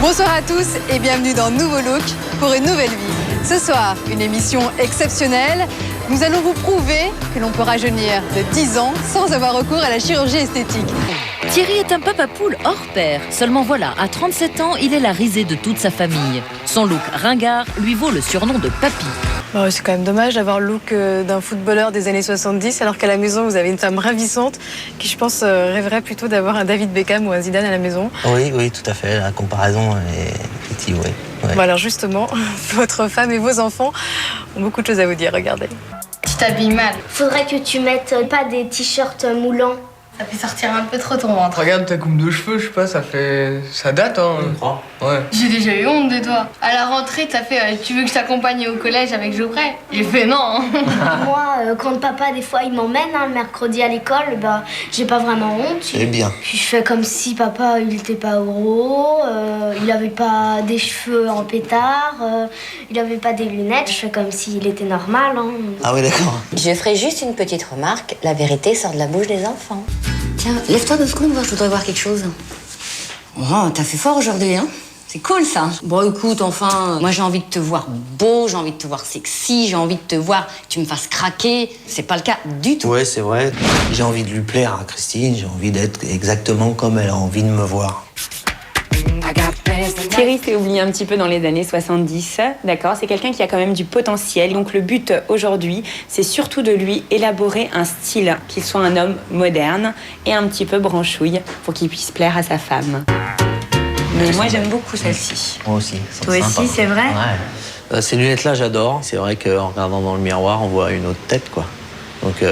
Bonsoir à tous et bienvenue dans Nouveau Look pour une nouvelle vie. Ce soir, une émission exceptionnelle. Nous allons vous prouver que l'on peut rajeunir de 10 ans sans avoir recours à la chirurgie esthétique. Thierry est un papa poule hors pair. Seulement voilà, à 37 ans, il est la risée de toute sa famille. Son look ringard lui vaut le surnom de papy. Bon, c'est quand même dommage d'avoir le look d'un footballeur des années 70, alors qu'à la maison, vous avez une femme ravissante qui, je pense, rêverait plutôt d'avoir un David Beckham ou un Zidane à la maison. Oui, tout à fait. La comparaison est effective, oui. Ouais. Bon, alors justement, votre femme et vos enfants ont beaucoup de choses à vous dire, regardez. Tu t'habilles mal. Faudrait que tu mettes pas des t-shirts moulants. Ça fait sortir un peu trop ton ventre. Regarde ta coupe de cheveux, je sais pas, ça date, hein. Ouais. J'ai déjà eu honte de toi. À la rentrée, t'as fait tu veux que je t'accompagne au collège avec Geoffrey? J'ai fait non. Hein. Moi, quand papa, des fois, il m'emmène le mercredi à l'école, bah, j'ai pas vraiment honte. Eh bien. Puis je fais comme si papa, il était pas gros, il avait pas des cheveux en pétard, il avait pas des lunettes. Je fais comme s'il était normal. Hein. Ah oui, d'accord. Je ferai juste une petite remarque. La vérité sort de la bouche des enfants. Tiens, lève-toi 2 secondes, je voudrais voir quelque chose. Oh, t'as fait fort aujourd'hui, hein? C'est cool, ça. Bon, écoute, enfin, moi, j'ai envie de te voir beau, j'ai envie de te voir sexy, j'ai envie de te voir que tu me fasses craquer. C'est pas le cas du tout. Ouais, c'est vrai. J'ai envie de lui plaire à Christine, j'ai envie d'être exactement comme elle a envie de me voir. Thierry s'est oublié un petit peu dans les années 70, d'accord? C'est quelqu'un qui a quand même du potentiel. Donc le but aujourd'hui, c'est surtout de lui élaborer un style, qu'il soit un homme moderne et un petit peu branchouille pour qu'il puisse plaire à sa femme. Mais moi j'aime beaucoup celle-ci. Moi aussi. Toi aussi, c'est vrai? Ouais. Ces lunettes-là, j'adore. C'est vrai qu'en regardant dans le miroir, on voit une autre tête, quoi. Donc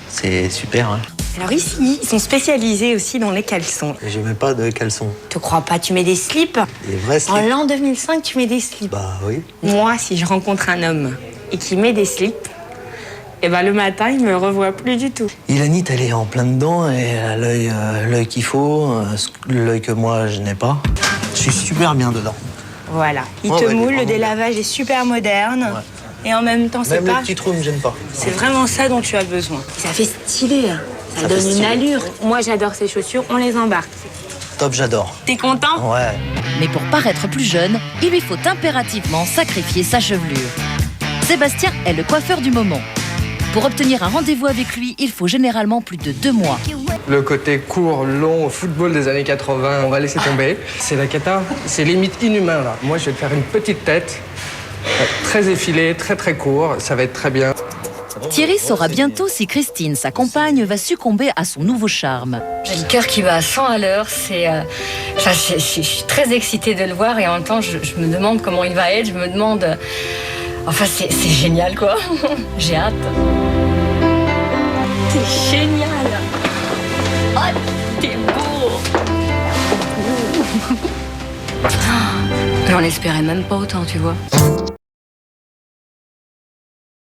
c'est super, hein. Alors ici, ils sont spécialisés aussi dans les caleçons. Je mets pas de caleçon. Te crois pas, tu mets des slips? Des vrais slips. En l'an 2005, tu mets des slips. Bah oui. Moi, si je rencontre un homme et qu'il met des slips, et ben le matin, il me revoit plus du tout. Ilanit, elle est en plein dedans et elle a l'œil qu'il faut, l'œil que moi, je n'ai pas. Je suis super bien dedans. Voilà. Il te moule, le délavage est super moderne. Ouais. Et en même temps, c'est même pas... le petit trou me gêne pas. C'est vraiment ça dont tu as besoin. Ça fait stylé, hein. Ça donne une allure. Moi, j'adore ces chaussures, on les embarque. Top, j'adore. T'es content? Ouais. Mais pour paraître plus jeune, il lui faut impérativement sacrifier sa chevelure. Sébastien est le coiffeur du moment. Pour obtenir un rendez-vous avec lui, il faut généralement plus de 2 mois. Le côté court, long, football des années 80, on va laisser tomber. C'est la cata, c'est limite inhumain, là. Moi, je vais te faire une petite tête, très effilée, très court, ça va être très bien. Thierry saura bientôt si Christine, sa compagne, va succomber à son nouveau charme. J'ai le cœur qui va à 100 à l'heure. Je suis très excitée de le voir et en même temps, je me demande comment il va être. Je me demande... Enfin, c'est génial, quoi. J'ai hâte. T'es génial. Oh, t'es beau. J'en espérais même pas autant, tu vois.